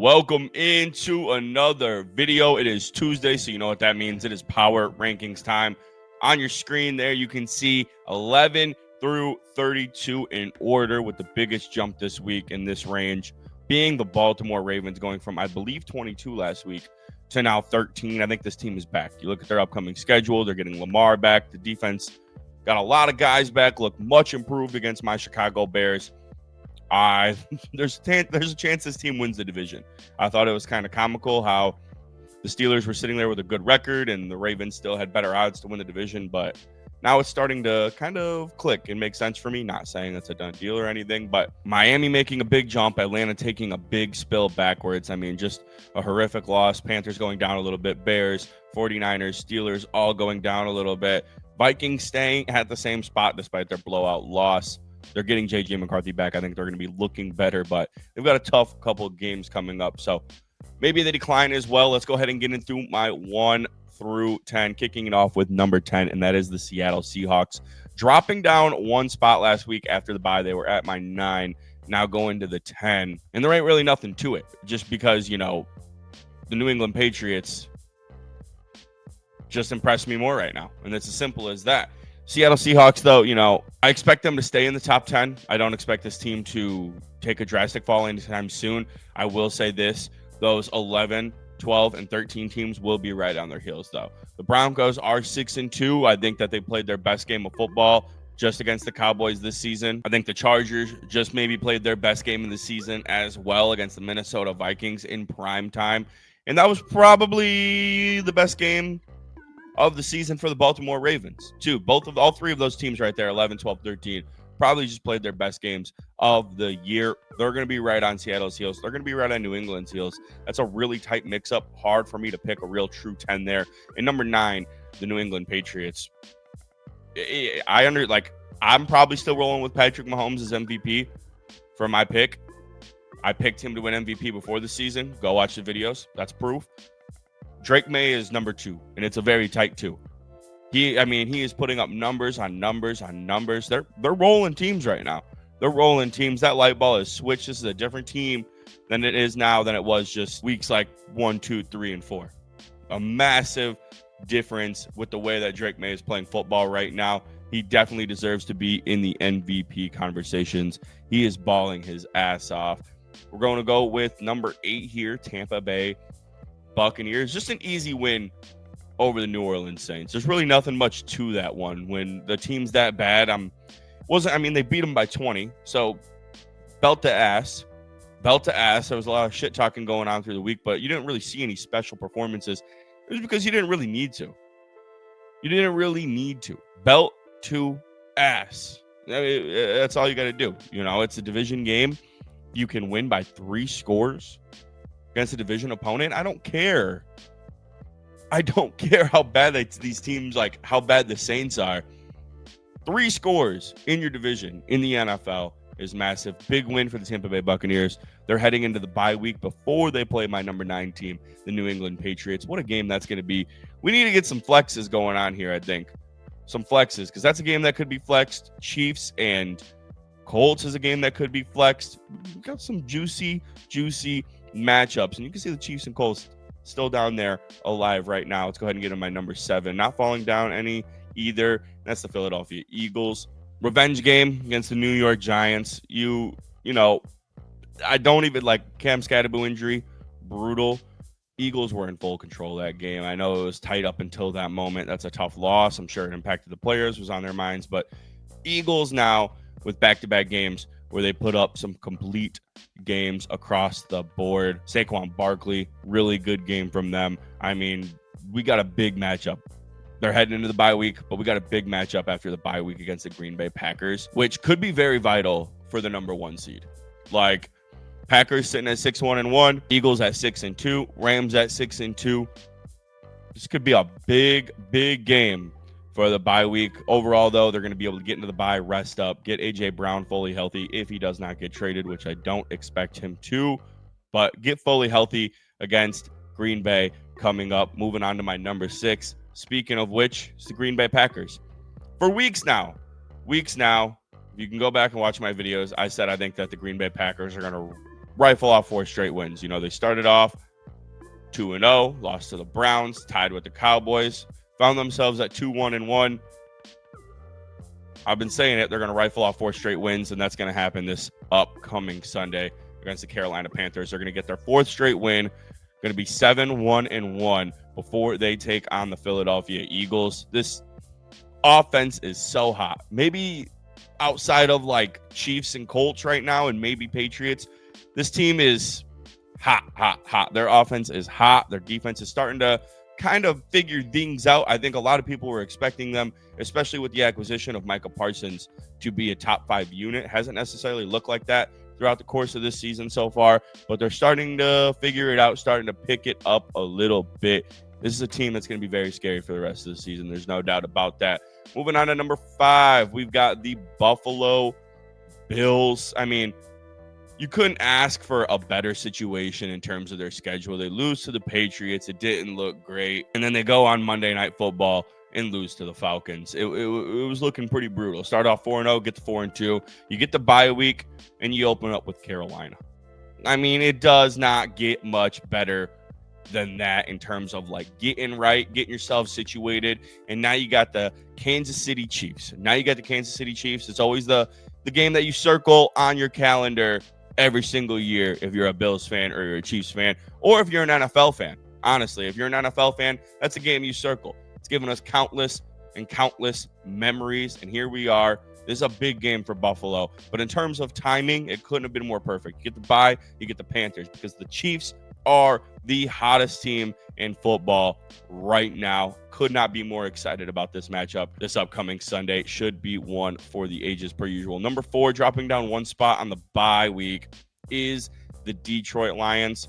Welcome into another video. It is Tuesday, so you know what that means. It is power rankings time. On your screen there, you can see 11 through 32 in order, with the biggest jump this week in this range being the Baltimore Ravens, going from, I believe, 22 last week to now 13. I think this team is back. You look at their upcoming schedule, they're getting Lamar back. The defense got a lot of guys back, look much improved against my Chicago Bears. There's a chance this team wins the division. I thought it was kind of comical how the Steelers were sitting there with a good record and the Ravens still had better odds to win the division, but now it's starting to kind of click and make sense for me. Not saying it's a done deal or anything, but Miami making a big jump, Atlanta taking a big spill backwards. I mean, just a horrific loss. Panthers going down a little bit, Bears, 49ers, Steelers all going down a little bit. Vikings staying at the same spot despite their blowout loss. They're getting J.J. McCarthy back. I think they're going to be looking better, but they've got a tough couple of games coming up. So maybe they decline as well. Let's go ahead and get into my 1 through 10, kicking it off with number 10, and that is the Seattle Seahawks. Dropping down one spot last week after the bye. They were at my 9, now going to the 10. And there ain't really nothing to it, just because, you know, the New England Patriots just impress me more right now. And it's as simple as that. Seattle Seahawks, though, you know, I expect them to stay in the top 10. I don't expect this team to take a drastic fall anytime soon. I will say this, those 11, 12, and 13 teams will be right on their heels, though. The Broncos are 6-2. I think that they played their best game of football just against the Cowboys this season. I think the Chargers just maybe played their best game of the season as well against the Minnesota Vikings in prime time. And that was probably the best game of the season for the Baltimore Ravens, too. All three of those teams right there, 11, 12, 13, probably just played their best games of the year. They're going to be right on Seattle's heels. They're going to be right on New England's heels. That's a really tight mix-up. Hard for me to pick a real true 10 there. And number 9, the New England Patriots. I'm probably still rolling with Patrick Mahomes as MVP for my pick. I picked him to win MVP before the season. Go watch the videos. That's proof. Drake May is number 2, and it's a very tight 2. He is putting up numbers on numbers on numbers. They're rolling teams right now. They're rolling teams. That light ball is switched. This is a different team than it is now than it was just weeks like 1, 2, 3, and 4. A massive difference with the way that Drake May is playing football right now. He definitely deserves to be in the MVP conversations. He is balling his ass off. We're going to go with number 8 here, Tampa Bay Buccaneers. Just an easy win over the New Orleans Saints. There's really nothing much to that one. When the team's that bad, they beat them by 20. So belt to ass. There was a lot of shit talking going on through the week, but you didn't really see any special performances. It was because you didn't really need to. Belt to ass. That's all you got to do. You know, it's a division game. You can win by 3 scores against a division opponent. I don't care how bad these teams, like how bad the Saints are. 3 scores in your division in the NFL is massive. Big win for the Tampa Bay Buccaneers. They're heading into the bye week before they play my number 9 team, the New England Patriots. What a game that's going to be. We need to get some flexes going on here, I think. Some flexes, because that's a game that could be flexed. Chiefs and Colts is a game that could be flexed. We've got some juicy matchups, and you can see the Chiefs and Colts still down there alive right now. Let's go ahead and get them my number 7. Not falling down any either. That's the Philadelphia Eagles. Revenge game against the New York Giants. You know, I don't even like Cam Scatterboo injury. Brutal. Eagles were in full control of that game. I know it was tight up until that moment. That's a tough loss. I'm sure it impacted the players, was on their minds, but Eagles now with back-to-back games where they put up some complete games across the board. Saquon Barkley, really good game from them. I mean, we got a big matchup. They're heading into the bye week, but we got a big matchup after the bye week against the Green Bay Packers, which could be very vital for the number 1 seed. Like, Packers sitting at 6-1-1, Eagles at 6-2, Rams at 6-2. This could be a big game for the bye week. Overall, though, they're going to be able to get into the bye, rest up, get A.J. Brown fully healthy if he does not get traded, which I don't expect him to. But get fully healthy against Green Bay coming up. Moving on to my number 6. Speaking of which, it's the Green Bay Packers. For weeks now, if you can go back and watch my videos, I said I think that the Green Bay Packers are going to rifle off 4 straight wins. They started off 2-0, lost to the Browns, tied with the Cowboys, found themselves at 2-1-1. I've been saying it. They're going to rifle off 4 straight wins, and that's going to happen this upcoming Sunday against the Carolina Panthers. They're going to get their 4th straight win, going to be 7-1-1 before they take on the Philadelphia Eagles. This offense is so hot. Maybe outside of like Chiefs and Colts right now, and maybe Patriots, this team is hot. Their offense is hot. Their defense is starting to kind of figure things out. I think a lot of people were expecting them, especially with the acquisition of Micah Parsons, to be a top 5 unit. Hasn't necessarily looked like that throughout the course of this season so far, but they're starting to figure it out, starting to pick it up a little bit. This is a team that's going to be very scary for the rest of the season. There's no doubt about that. Moving on to number 5, we've got the Buffalo Bills. I mean, you couldn't ask for a better situation in terms of their schedule. They lose to the Patriots. It didn't look great. And then they go on Monday Night Football and lose to the Falcons. It was looking pretty brutal. Start off 4-0, get to 4-2. You get the bye week, and you open up with Carolina. I mean, it does not get much better than that in terms of like getting right, getting yourself situated. And now you got the Kansas City Chiefs. It's always the game that you circle on your calendar every single year if you're a Bills fan or you're a Chiefs fan, or if you're an NFL fan. Honestly, if you're an NFL fan, that's a game you circle. It's given us countless memories, and here we are. This is a big game for Buffalo, but in terms of timing, it couldn't have been more perfect. You get the bye, you get the Panthers, because the Chiefs are the hottest team in football right now. Could not be more excited about this matchup. This upcoming Sunday should be one for the ages per usual. Number 4, dropping down 1 spot on the bye week, is the Detroit Lions.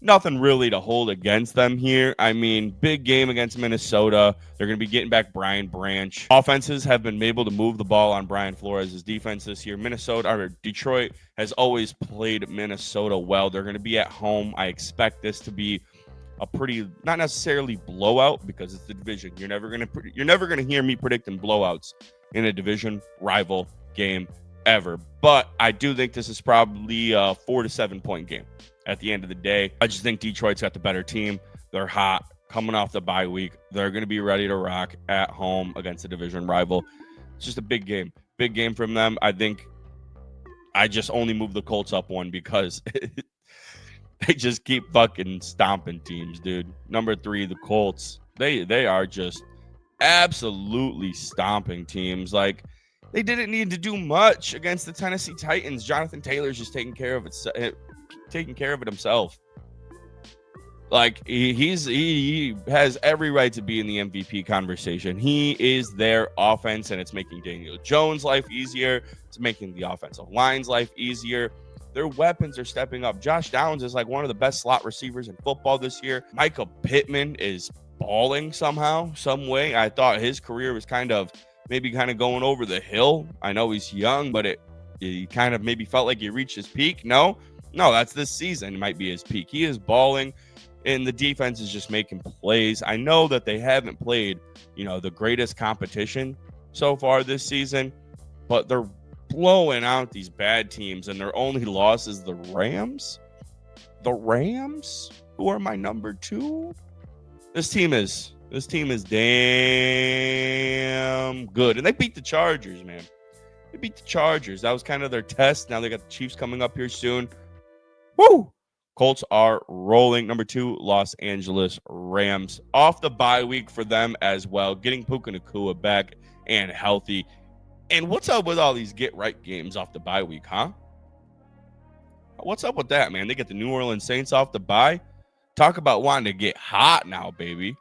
Nothing really to hold against them here. I mean, big game against Minnesota. They're going to be getting back Brian Branch. Offenses have been able to move the ball on Brian Flores' defense this year. Detroit has always played Minnesota well. They're going to be at home. I expect this to be a pretty, not necessarily blowout, because it's the division. You're never going to hear me predicting blowouts in a division rival game ever. But I do think this is probably a 4 to 7 point game. At the end of the day, I just think Detroit's got the better team. They're hot, coming off the bye week. They're going to be ready to rock at home against a division rival. It's just a big game from them. I think I just only moved the Colts up 1 because they just keep fucking stomping teams, dude. Number 3, the Colts. They are just absolutely stomping teams. Like, they didn't need to do much against the Tennessee Titans. Jonathan Taylor's just taking care of it himself. Like, he has every right to be in the MVP conversation. He is their offense, and it's making Daniel Jones' life easier. It's making the offensive line's life easier. Their weapons are stepping up. Josh Downs is like one of the best slot receivers in football this year. Michael Pittman is balling somehow, some way. I thought his career was kind of going over the hill. I know he's young, but he kind of maybe felt like he reached his peak. No, that's this season. It might be his peak. He is balling, and the defense is just making plays. I know that they haven't played, the greatest competition so far this season, but they're blowing out these bad teams, and their only loss is the Rams. The Rams, who are my number 2. This team is damn good, and they beat the Chargers, man. They beat the Chargers. That was kind of their test. Now they got the Chiefs coming up here soon. Woo! Colts are rolling. Number 2, Los Angeles Rams. Off the bye week for them as well. Getting Puka Nacua back and healthy. And what's up with all these get-right games off the bye week, huh? What's up with that, man? They get the New Orleans Saints off the bye. Talk about wanting to get hot now, baby.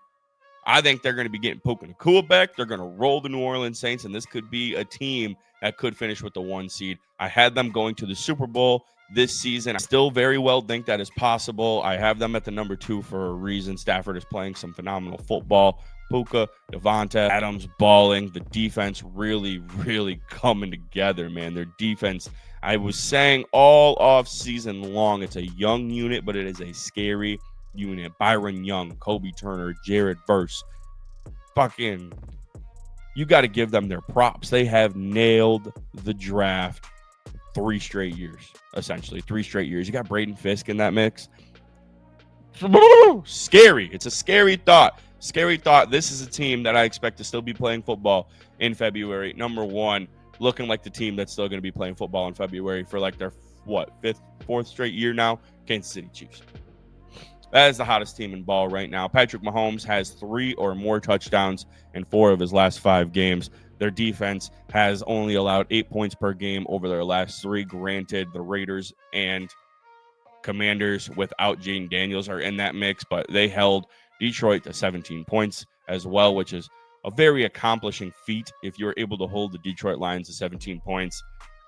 I think they're going to be getting Puka Nacua back. They're going to roll the New Orleans Saints, and this could be a team that could finish with the 1 seed. I had them going to the Super Bowl this season. I still very well think that is possible. I have them at the number 2 for a reason. Stafford is playing some phenomenal football. Puka, Devonta Adams balling. The defense really, really coming together, man. Their defense, I was saying all off season long, it's a young unit, but it is a scary unit. Byron Young, Kobe Turner, Jared Verse. Fucking, you got to give them their props. They have nailed the draft 3 straight years, essentially 3 straight years. You got Braden Fisk in that mix. Scary. It's a scary thought. Scary thought. This is a team that I expect to still be playing football in February. Number one, looking like the team that's still going to be playing football in February for like their fourth straight year now. Kansas City Chiefs. That is the hottest team in ball right now. Patrick Mahomes has 3 or more touchdowns in 4 of his last 5 games. Their defense has only allowed 8 points per game over their last 3. Granted, the Raiders and Commanders without Jaden Daniels are in that mix, but they held Detroit to 17 points as well, which is a very accomplishing feat if you're able to hold the Detroit Lions to 17 points.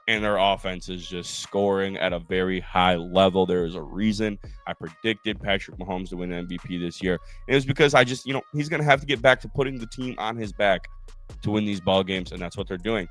And their offense is just scoring at a very high level. There is a reason I predicted Patrick Mahomes to win MVP this year. And it was because I just, he's going to have to get back to putting the team on his back to win these ball games, and that's what they're doing.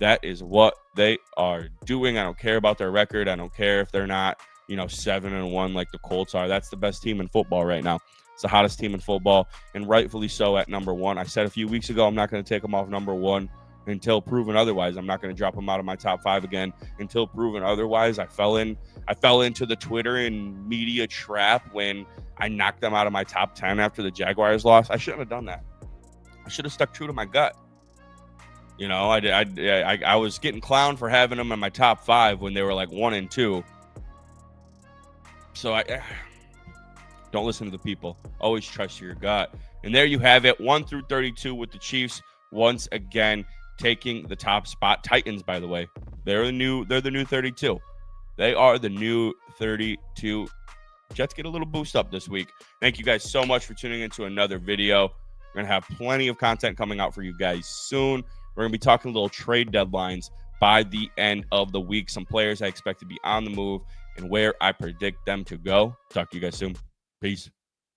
That is what they are doing. I don't care about their record. I don't care if they're not, 7-1 like the Colts are. That's the best team in football right now. It's the hottest team in football, and rightfully so at number 1. I said a few weeks ago I'm not going to take them off number 1 until proven otherwise. I'm not going to drop them out of my top 5 again until proven otherwise. I fell into the Twitter and media trap when I knocked them out of my top 10 after the Jaguars lost. I shouldn't have done that. I should have stuck true to my gut. I was getting clowned for having them in my top 5 when they were like 1 and 2. So I don't listen to the people. Always trust your gut. And there you have it, 1 through 32 with the Chiefs once again taking the top spot. Titans, by the way, they're the new 32. They are the new 32. Jets get a little boost up this week. Thank you guys so much for tuning into another video. We're going to have plenty of content coming out for you guys soon. We're going to be talking a little trade deadlines by the end of the week. Some players I expect to be on the move and where I predict them to go. Talk to you guys soon. Peace.